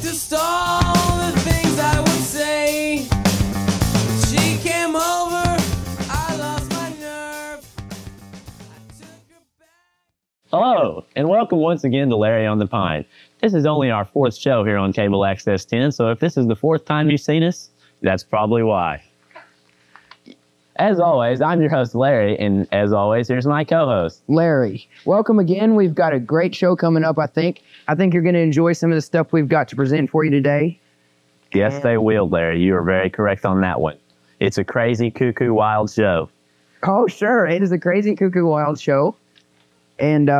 practiced all the things I would say. She came over, I lost my nerve. I took her back. Hello, and welcome once again to Larry on the Pine. This is only our fourth show here on Cable Access 10, so if this is the fourth time you've seen us, that's probably why. As always, I'm your host, Larry, and as always, here's my co-host. Larry, welcome again. We've got a great show coming up, I think. I think you're going to enjoy some of the stuff we've got to present for you today. Yes, they will, Larry. You are very correct on that one. It's a crazy, cuckoo, wild show. Oh, sure. It is a crazy, cuckoo, wild show. And,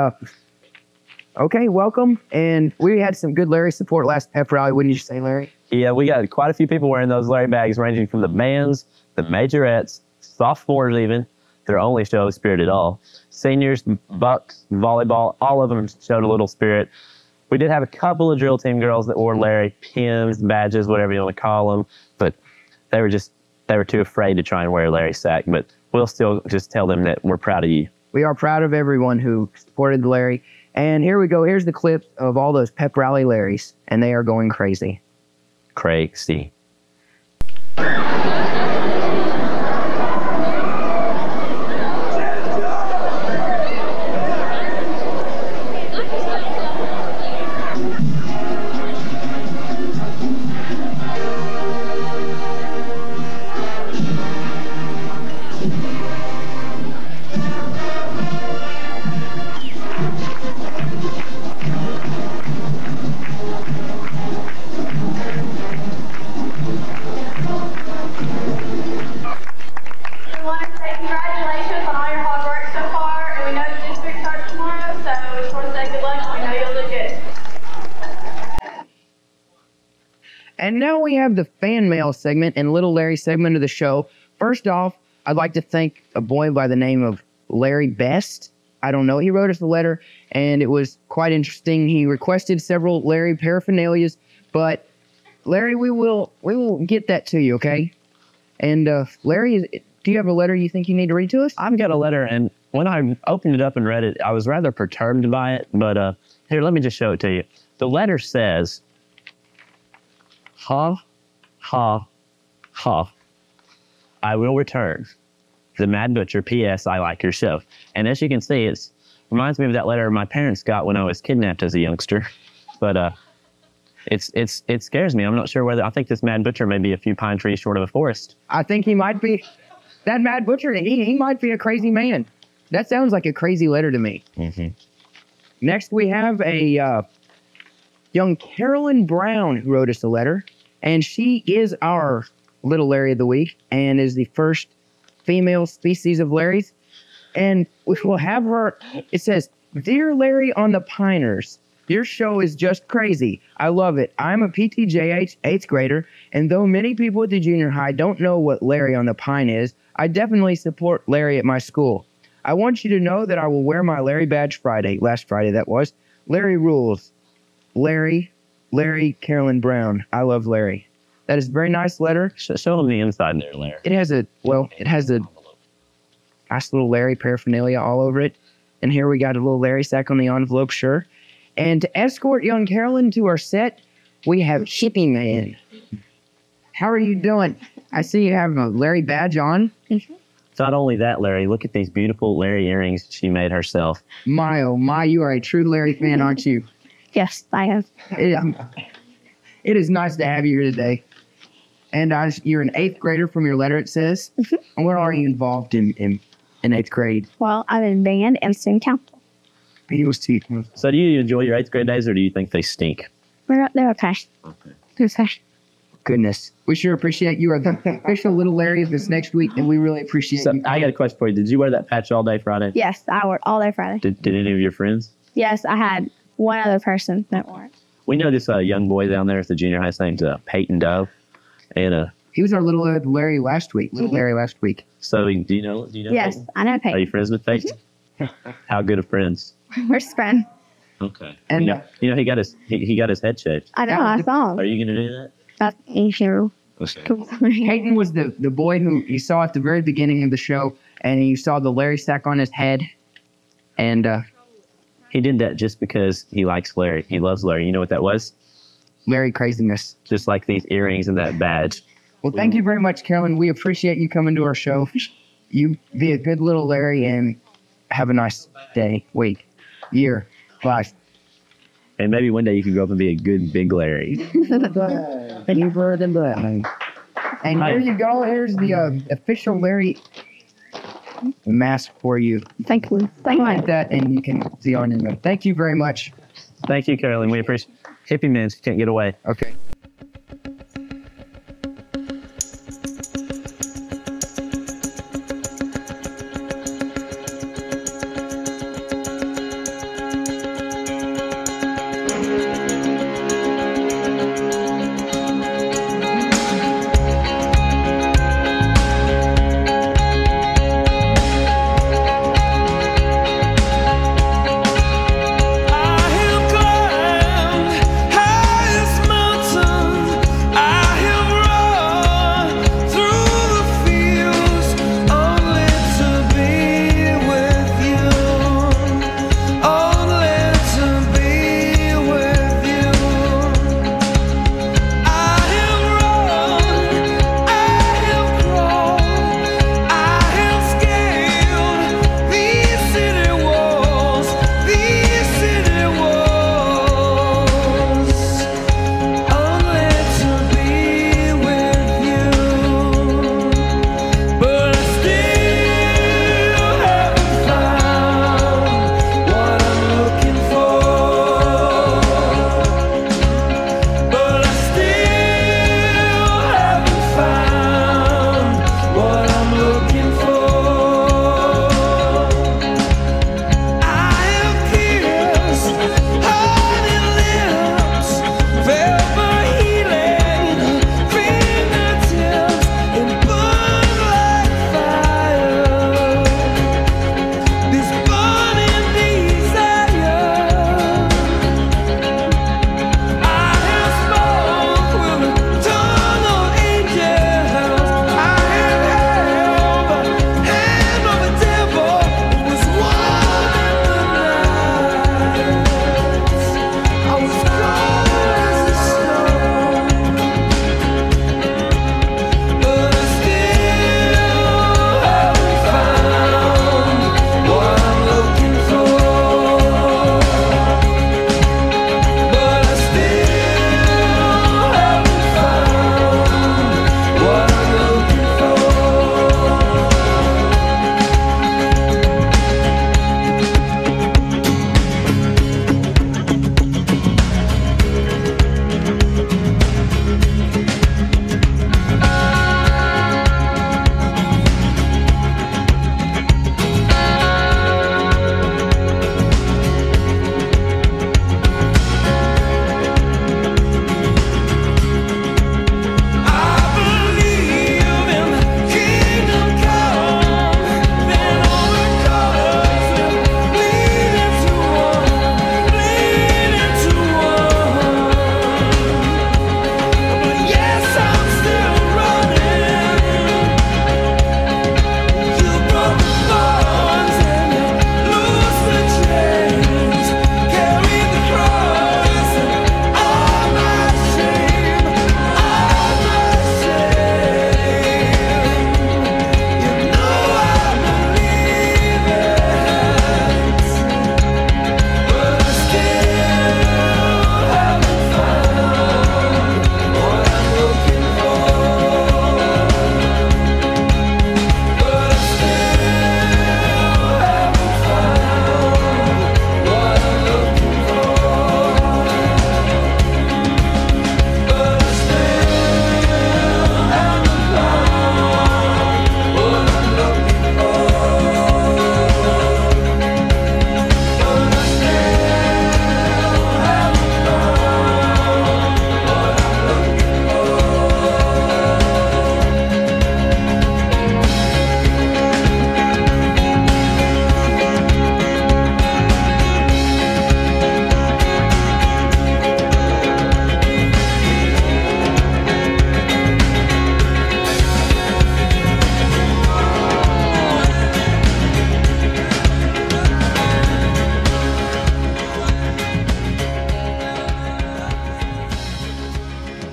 okay, welcome. And we had some good Larry support last pep rally, wouldn't you say, Larry? Yeah, we got quite a few people wearing those Larry bags, ranging from the bands, the majorettes, sophomores even, their only show of spirit at all. Seniors, bucks, volleyball, all of them showed a little spirit. We did have a couple of drill team girls that wore Larry pins, badges, whatever you want to call them, but they were too afraid to try and wear Larry sack. But we'll still just tell them that we're proud of you. We are proud of everyone who supported Larry. And here we go. Here's the clip of all those pep rally Larrys, and they are going crazy. Crazy. We want to say congratulations on all your hard work so far, and we know the district starts tomorrow, so we just want to say good luck, and we know you'll do good. And now we have the fan mail segment and Little Larry segment of the show. First off, I'd like to thank a boy by the name of Larry Best. I don't know. He wrote us a letter, and it was quite interesting. He requested several Larry paraphernalias, but Larry, we will get that to you, okay? And Larry, do you have a letter you think you need to read to us? I've got a letter, and when I opened it up and read it, I was rather perturbed by it, but here, let me just show it to you. The letter says, ha, ha, ha, I will return. The Mad Butcher, P.S. I like your show. And as you can see, it reminds me of that letter my parents got when I was kidnapped as a youngster. But it scares me. I'm not sure whether, I think this Mad Butcher may be a few pine trees short of a forest. I think he might be, that Mad Butcher, he might be a crazy man. That sounds like a crazy letter to me. Mm-hmm. Next, we have a young Carolyn Brown who wrote us a letter, and she is our Little Larry of the Week and is the first female species of Larrys. And we will have her, it says, Dear Larry on the Piners, your show is just crazy. I love it. I'm a PTJH 8th grader, and though many people at the junior high don't know what Larry on the Pine is, I definitely support Larry at my school. I want you to know that I will wear my Larry badge Friday, last Friday that was. Larry rules. Larry, Carolyn Brown. I love Larry. That is a very nice letter. Show them the inside there, Larry. It has a nice little Larry paraphernalia all over it. And here we got a little Larry sack on the envelope, sure. And to escort young Carolyn to our set, we have Chippy Man. How are you doing? I see you have a Larry badge on. It's not only that, Larry. Look at these beautiful Larry earrings she made herself. My, oh my, you are a true Larry fan, aren't you? Yes, I am. It is nice to have you here today. And you're an 8th grader from your letter, it says. And where are you involved in 8th grade? Well, I'm in band and student council. So do you enjoy your 8th grade days, or do you think they stink? They're okay. Okay. Goodness. We sure appreciate you are the official Little Larry of this next week, and we really appreciate So you. I got a question for you. Did you wear that patch all day Friday? Yes, I worked all day Friday. Did any of your friends? Yes, I had one other person that wore it. We know this young boy down there at the junior high. His name's Peyton Dove. And He was our little Larry last week. Little Larry last week. so do you know Yes, Peyton? I know Are Peyton. you friends with Peyton? How good of friends? We're friends. Okay. And You know he got his head shaved. I know, I saw Are him. you gonna do that? That's issue. Peyton was the boy who you saw at the very beginning of the show, and you saw the Larry sack on his head. And He did that just because he likes Larry. He loves Larry. You know what that was? Larry craziness. just like these earrings and that badge. Well, thank you very much, Carolyn. We appreciate you coming to our show. You be a good little Larry and have a nice day, week, year, life. And maybe one day you can grow up and be a good big Larry. Thank you for the blessing. And here you go. Here's the official Larry mask for you. Thank you. Thank Like you. that, and you can see on it. Thank you very much. Thank you, Carolyn. We appreciate hippie men can't get away. Okay. I have climbed highest mountain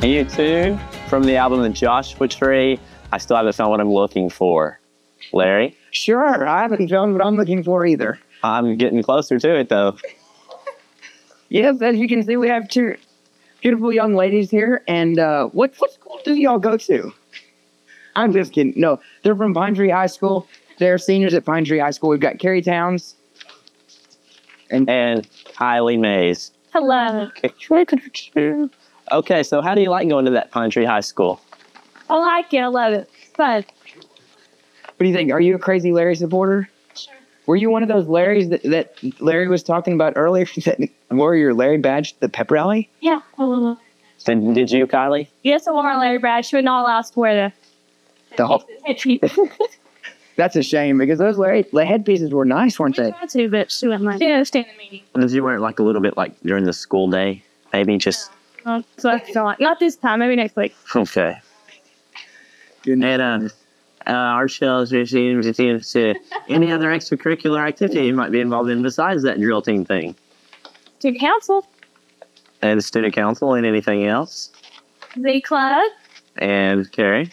You too, from the album The Joshua Tree. I still haven't found what I'm looking for. Larry? Sure, I haven't found what I'm looking for either. I'm getting closer to it, though. Yes, as you can see, we have two beautiful young ladies here. And what school do y'all go to? I'm just kidding. No, they're from Pine Tree High School. They're seniors at Pine Tree High School. We've got Carrie Towns. And Kylie Mays. Hello. Okay, so how do you like going to that Pine Tree High School? I like it. I love it. It's fun. What do you think? Are you a crazy Larry supporter? Sure. Were you one of those Larrys that Larry was talking about earlier that wore your Larry badge at the pep rally? Yeah. Did you, Kylie? Yes, I wore my Larry badge. She would not allow us to wear The whole, that's a shame because those the headpieces were nice, weren't they? tried to, but she wouldn't let me. She didn't stand the meeting. Did you wear it like a little bit like during the school day? Maybe just... So I feel like, not this time, maybe next week. Okay. And our shows receive any other extracurricular activity you might be involved in besides that drill team thing? Student council, And the student council and anything else? Z Club. And Carrie?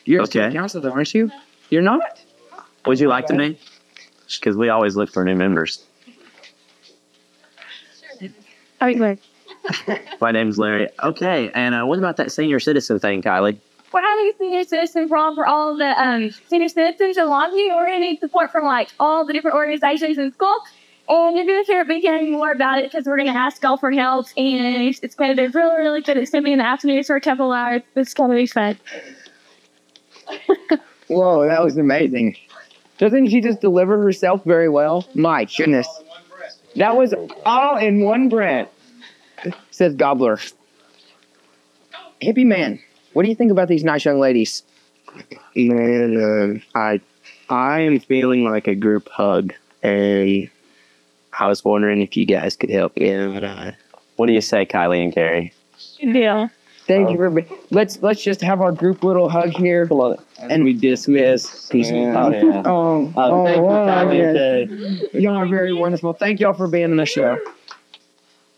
You're a Okay. student counselor, aren't you? You're not? Would you like to be? Because we always look for new members. I mean, My name's Larry. Okay, and what about that senior citizen thing, Kylie? we're having a senior citizen prom for all of the senior citizens in Longview. We're going to need support from like all the different organizations in school. And you're going to hear me hearing more about it because we're going to ask all for help. And it's going to be really, really good. It's going to be in the afternoon for a couple hours. It's going to be fun. Whoa, that was amazing. Doesn't she just deliver herself very well? My goodness. That was all in one breath, says Gobbler. Hippie man, what do you think about these nice young ladies? Man, I am feeling like a group hug, and I was wondering if you guys could help me out. What do you say, Kylie and Carrie? Good deal. Thank you for let's just have our group little hug here. And we dismiss. Peace Yeah. Yeah. Y'all are very wonderful. Thank y'all for being on the show.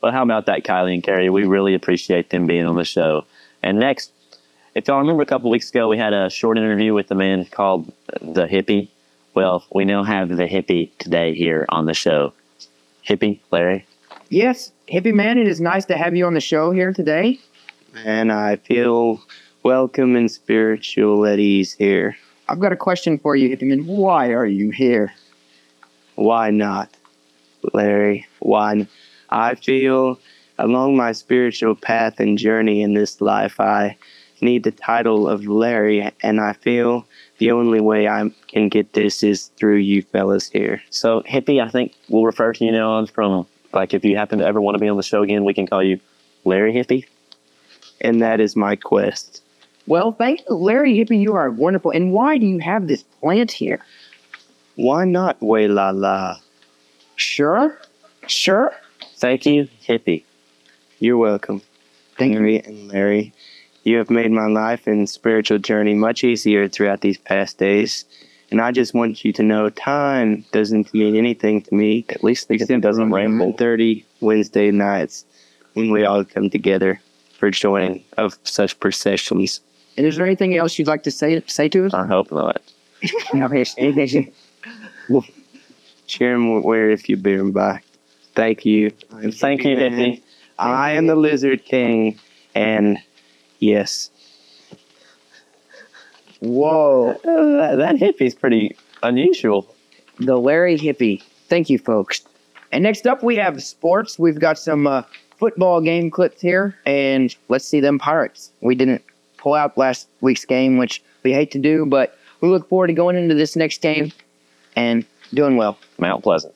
But how about that, Kylie and Carrie? We really appreciate them being on the show. And next, if y'all remember a couple weeks ago, we had a short interview with a man called The Hippie. Well, we now have The Hippie today here on the show. Hippie, Larry? Yes, Hippie man, it is nice to have you on the show here today. And I feel welcome and spiritual at ease here. I've got a question for you, Hippie man. Why are you here? Why not, Larry? Why? I feel along my spiritual path and journey in this life, I need the title of Larry, and I feel the only way I can get this is through you fellas here. So, Hippie, I think we'll refer to you now on from, like, if you happen to ever want to be on the show again, we can call you Larry Hippie. And that is my quest. Well, thank you, Larry Hippie. You are wonderful. And why do you have this plant here? Why not, way la la? Sure. Thank you, Hippie. You're welcome. Henry and Larry, you have made my life and spiritual journey much easier throughout these past days. And I just want you to know time doesn't mean anything to me, at least it doesn't ramble 30 Wednesday nights when we all come together for joining of such processions. And is there anything else you'd like to say to us? I hope not. Cheer him where if you bear him by. Thank you. Thank you, Hippie. I am the Lizard King, and yes. Whoa. That hippie's pretty unusual. The Larry Hippie. Thank you, folks. And next up, we have sports. We've got some football game clips here, and let's see them Pirates. We didn't pull out last week's game, which we hate to do, but we look forward to going into this next game and doing well. Mount Pleasant.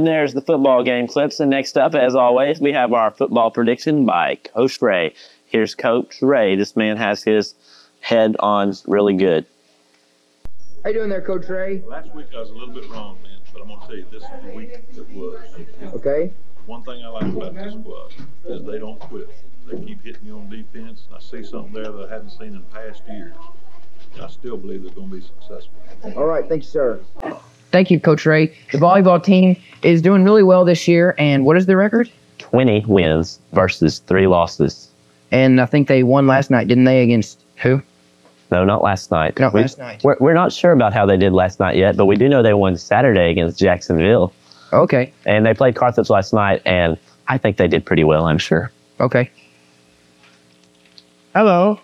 there's the football game clips. And next up, as always, we have our football prediction by Coach Ray. Here's Coach Ray. This man has his head on really good. How you doing there, Coach Ray? Last week I was a little bit wrong, man, but I'm going to tell you, this is the week that was. Okay. One thing I like about this squad is they don't quit. They keep hitting you on defense. I see something there that I hadn't seen in past years. I still believe they're going to be successful. All right, thank you, sir. Thank you, Coach Ray. The volleyball team is doing really well this year, and what is the record? 20 wins versus 3 losses. And I think they won last night, didn't they, against who? No, not last night. Not last night. We're not sure about how they did last night yet, but we do know they won Saturday against Jacksonville. Okay, And they played Carthage last night, and I think they did pretty well, I'm sure. okay. Hello.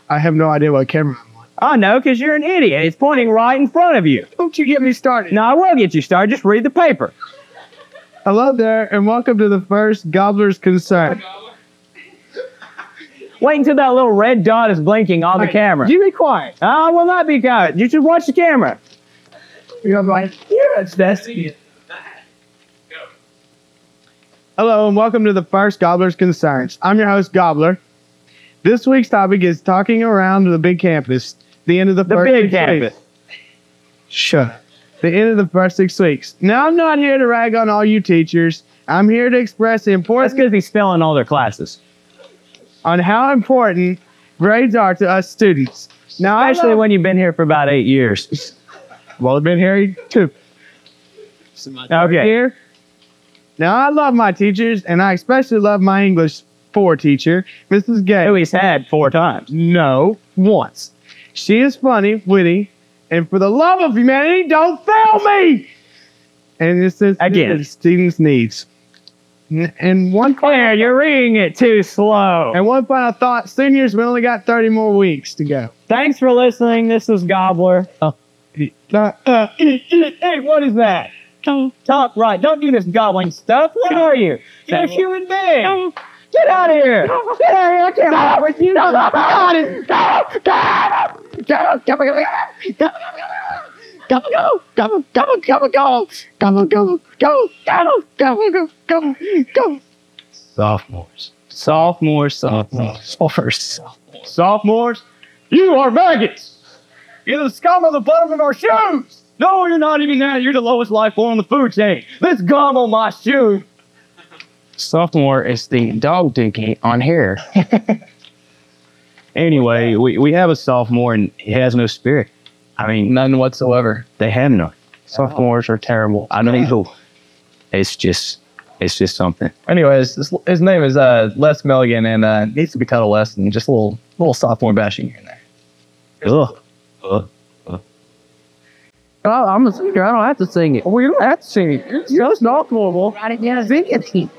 I have no idea what camera I'm on. Oh, no, because you're an idiot. It's pointing right in front of you. Don't you get me started. No, I will get you started. Just read the paper. Hello there, and welcome to the first Gobbler's Concern. Wait until that little red dot is blinking on the camera. You be quiet. I will not be quiet. You should watch the camera. You're like, yeah, it's Destiny. Hello, and welcome to the first Gobbler's Concerns. I'm your host, Gobbler. This week's topic is talking around the big campus. The end of the first big 6 campus. weeks. Shut up. The end of the first 6 weeks. Now, I'm not here to rag on all you teachers. I'm here to express the That's importance because he's failing all their classes. on how important grades are to us students. Now, Especially when you've been here for about 8 years. well, I've been here too. Okay. Here. Now, I love my teachers, and I especially love my English 4 teacher, Mrs. Gay. Who he's had 4 times. No, once. She is funny, witty, and for the love of humanity, don't fail me! And it's Again. students' needs. And one Claire, you're reading it too slow. and one final thought: seniors, we only got 30 more weeks to go. Thanks for listening. This is Gobbler. Hey, what is that? Talk right. Don't do this gobbling stuff. What are you? You're a human being. Get out of here. Get out of here. I can't talk with you. Sophomores. Sophomores. You are maggots. You're the scum of the bottom of our shoes. No, you're not even that. You're the lowest life form on the food chain. Let's gum on my shoe. Sophomore is the dog dinky on hair. Anyway, we have a sophomore and he has no spirit. I mean, None whatsoever. they have none. Sophomores are terrible. I know. It's just something. Anyways, his name is Les Milligan, and needs to be titled less than just a little sophomore bashing here and there. Ugh. Oh, I'm a singer. I don't have to sing it. We don't have to sing it. It's just not normal. Sing it. You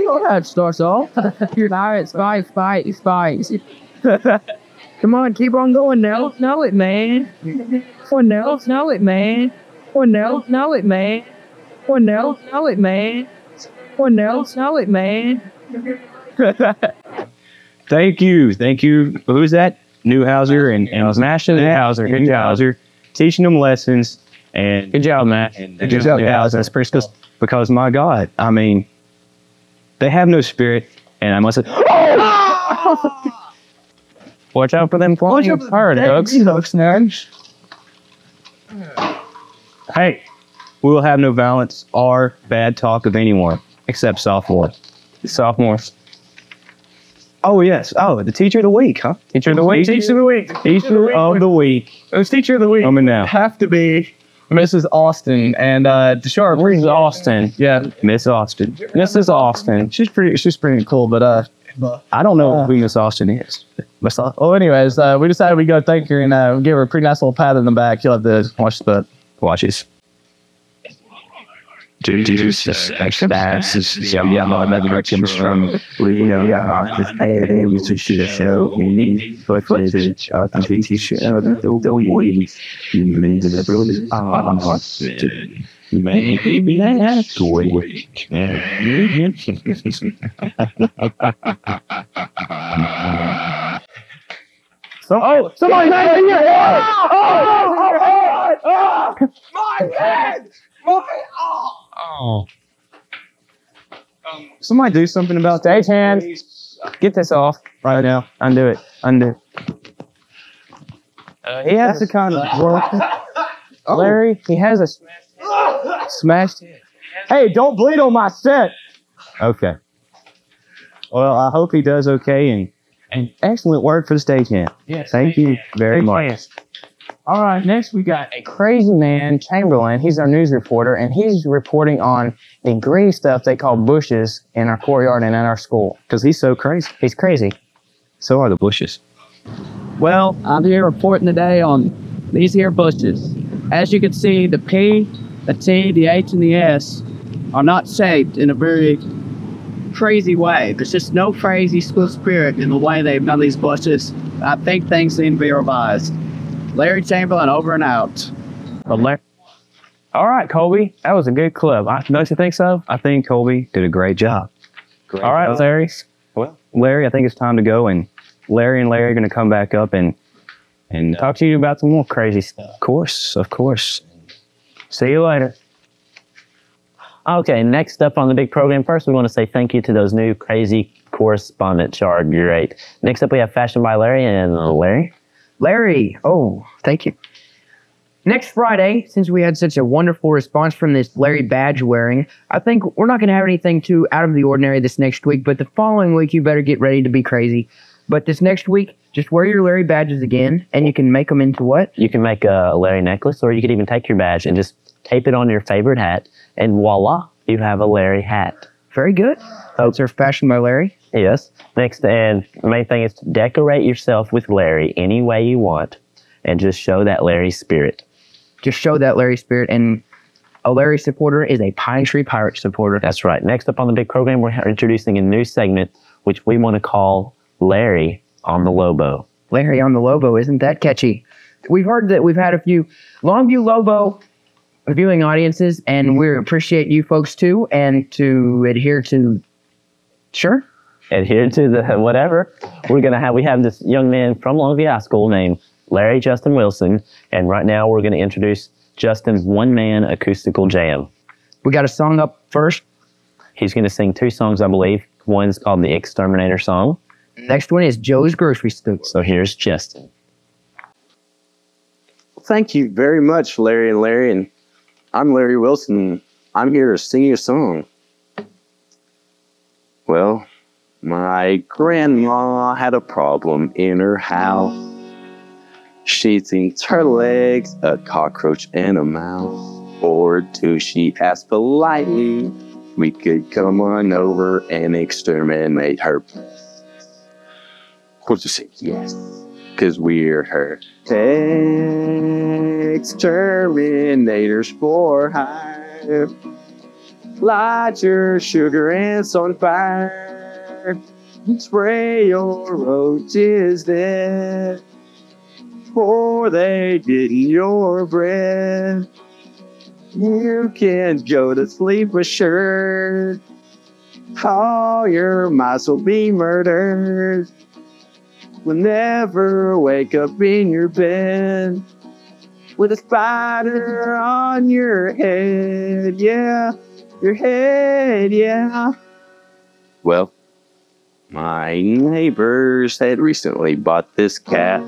don't have to start off. You're fight. Come on, keep on going now. Know it, man. Or no, know it, man. Or no, know it, man. Or no, know it, man. Or no, know it, man. Thank you. Who's that? Newhouser and Master Newhouser. Good job. Teaching them lessons and Good job, Matt. good job, guys. That's pretty good. Because my God, I mean, they have no spirit, and I must say, watch out for them flying bird hooks. Hey, we will have no violence or bad talk of anyone except sophomores. Oh yes. Oh, the teacher of the week, huh? Teacher of the week. Teacher of the week. Teacher of the week. Who's teacher of the week? Coming now. Have to be Mrs. Austin, and the sharp. Where's Austin? Yeah, Miss Austin. Mrs. Austin. she's pretty cool, but I don't know who Miss Austin is. oh, anyways, we decided we'd go thank her and give her a pretty nice little pat on the back. You'll have to watch the Watch this. Due to success, comes from the show. We need footage of the show. The week. Maybe last week. somebody back here. My head! Oh. Somebody do something about that. Stagehand, get this off right now. Undo it. Undo. He has a kind of work. Larry, he has a smashed head. Hey, don't bleed on my set. Okay. Well, I hope he does okay, and excellent work for the stagehand. Yes. Thank you very much. All right, next we got a crazy man, Chamberlain. He's our news reporter, and he's reporting on the green stuff they call bushes in our courtyard and at our school. Because he's so crazy. He's crazy. So are the bushes. Well, I'm here reporting today on these here bushes. As you can see, the P, the T, the H, and the S are not shaped in a very crazy way. There's just no crazy school spirit in the way they've done these bushes. I think things need to be revised. Larry Chamberlain, over and out. All right, Colby, that was a good club. Don't you think so? I think Colby did a great job. All right, Larry. Well, Larry, I think it's time to go, and Larry are going to come back up and talk to you about some more crazy stuff. Of course. See you later. Okay, next up on the big program. First, we want to say thank you to those new crazy correspondents. You are great. Next up, we have Fashion by Larry and Larry. Larry, oh, thank you. Next Friday, since we had such a wonderful response from this Larry badge wearing, I think we're not going to have anything too out of the ordinary this next week, but the following week you better get ready to be crazy. But this next week, just wear your Larry badges again, and you can make them into what? You can make a Larry necklace, or you could even take your badge and just tape it on your favorite hat, and voila, you have a Larry hat. Very good. Those are Fashion by Larry. Yes. Next, and the main thing is to decorate yourself with Larry any way you want, and just show that Larry spirit. Just show that Larry spirit, and a Larry supporter is a Pine Tree Pirate supporter. That's right. Next up on the big program, we're introducing a new segment, which we want to call Larry on the Lobo. Larry on the Lobo, isn't that catchy? We've heard that we've had a few Longview Lobo viewing audiences, and we appreciate you folks too, and to adhere to, sure? Adhere to the whatever. We have this young man from Longview High School named Larry Justin Wilson, and right now we're going to introduce Justin's one-man acoustical jam. We got a song up first. He's going to sing two songs, I believe. One's called the Exterminator song. Next one is Joe's Grocery Store. So here's Justin. Thank you very much, Larry and Larry, and I'm Larry Wilson. I'm here to sing you a song. Well, my grandma had a problem in her house. She'd seen turtle eggs, a cockroach, and a mouse. Or two, she asked politely, we could come on over and exterminate her. Of course, we said yes, because we're her exterminators for hire. Light your sugar ants on fire. Spray your roaches dead before they get in your bread. You can go to sleep assured. All your mice will be murdered. Will never wake up in your bed with a spider on your head. Yeah, your head, yeah. Well, my neighbors had recently bought this cat.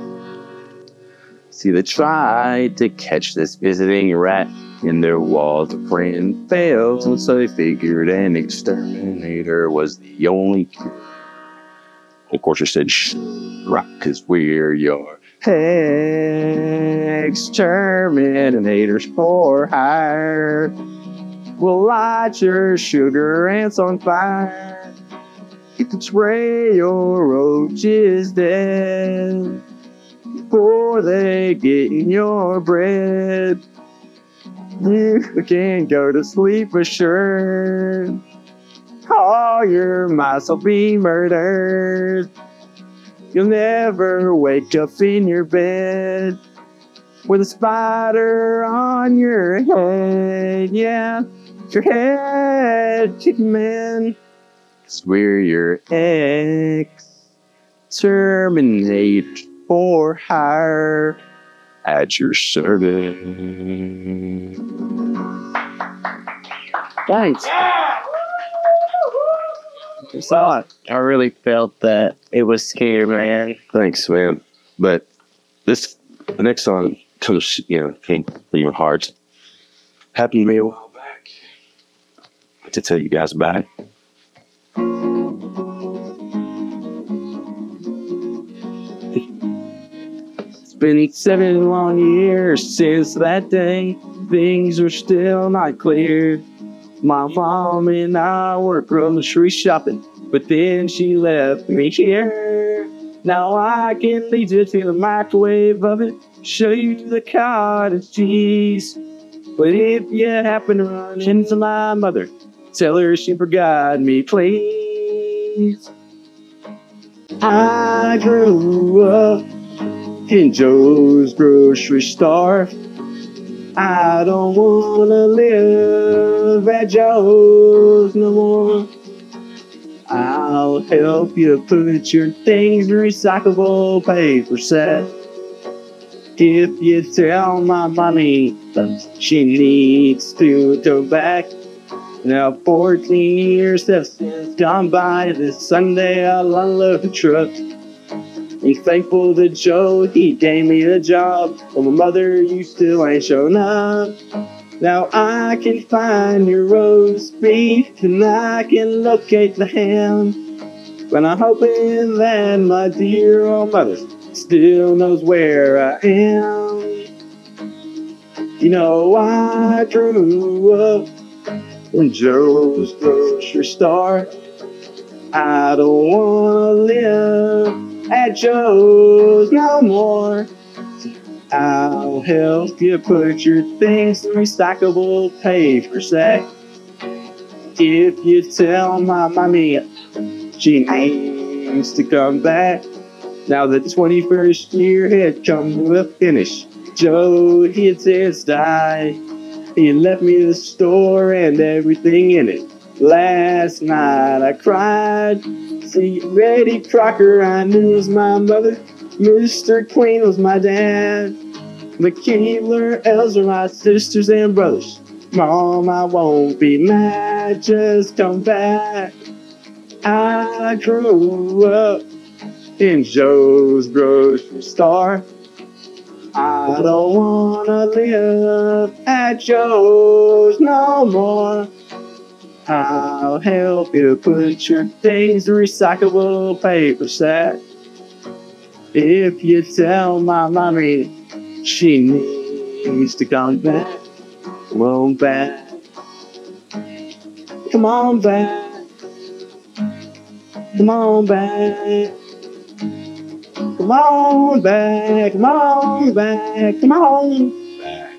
See, they tried to catch this visiting rat in their walls of friend failed, so they figured an exterminator was the only cure. Of course, I said, shh, right, because we're your exterminators for hire. We'll light your sugar ants on fire. You can spray your roaches dead before they get in your bread. You can go to sleep assured. All your mice will be murdered. You'll never wake up in your bed with a spider on your head. Yeah, your head, chicken man. 'Cause we're your exterminators for hire at your service. Thanks. I really felt that it was here, man. Thanks, man. But the next song comes, came from your heart. Happened to me a while back. To tell you guys about it. It's been 7 long years since that day. Things are still not clear. My mom and I were grocery shopping, but then she left me here. Now I can lead you to the microwave oven, show you the cottage cheese. But if you happen to run into my mother, tell her she forgot me, please. I grew up in Joe's grocery store. I don't wanna live at Joe's no more. I'll help you put your things in recyclable paper set. If you tell my mommy she needs to go back. Now 14 years have since gone by. This Sunday I'll unload the truck. I'm thankful to Joe, he gave me a job. But my mother, you still ain't shown up. Now I can find your roast beef and I can locate the ham. But I'm hoping that my dear old mother still knows where I am. You know I grew up in Joe's grocery store. I don't wanna live at Joe's no more. I'll help you put your things in recyclable paper sack. If you tell my mommy she needs to come back. Now the 21st year had come to a finish. Joe hit his die. He left me the store and everything in it. Last night I cried. See, Reddy Crocker I knew was my mother. Mr. Queen was my dad. McKeever, Els are my sisters and brothers. Mom, I won't be mad, just come back. I grew up in Joe's grocery store. I don't wanna live at Joe's no more. I'll help you put your things in recyclable paper sack. If you tell my mommy she needs to come back. Come on back. Come on back. Come on back. Come on back. Come on back. Come on back.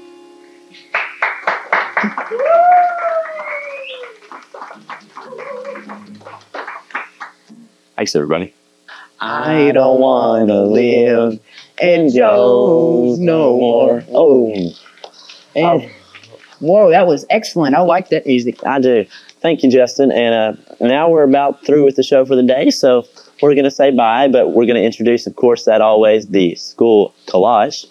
Thanks, everybody. I don't wanna live in Joe's no more. And whoa, that was excellent. I like that music. I do. Thank you, Justin. And now we're about through with the show for the day, so we're going to say bye, but we're going to introduce, of course, that always, the school collage.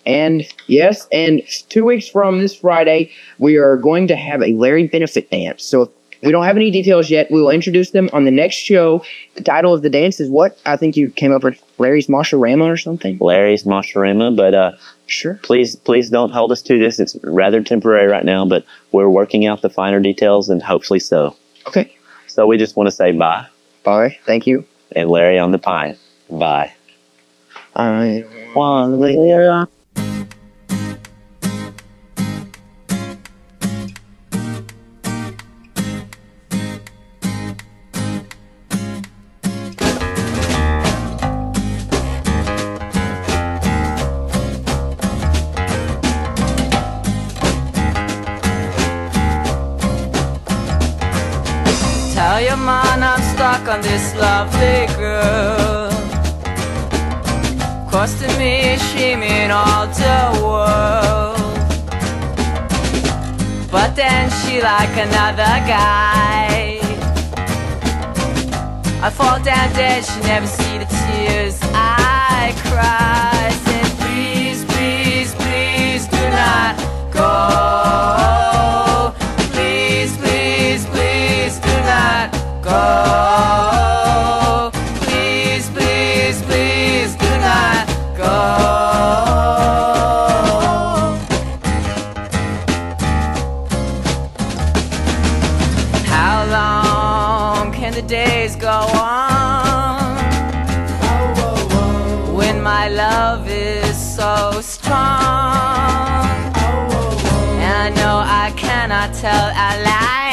And yes, and 2 weeks from this Friday, we are going to have a Larry benefit dance. So we don't have any details yet. We will introduce them on the next show. The title of the dance is what? I think you came up with Larry's Mosh-a-Rama or something? Larry's Mosh-a-Rama, but sure. Please don't hold us to this. It's rather temporary right now, but we're working out the finer details, and hopefully so. Okay. So we just want to say bye. Bye. Thank you. And Larry on the pine. Bye. I want to live. Tell your man I'm stuck on this lovely girl, costing me shame in all the world. But then she like another guy. I fall down dead, she never see the tears I cry. Said please, please, please do not go. Please, please. the days go on. When my love is so strong, and I know I cannot tell a lie.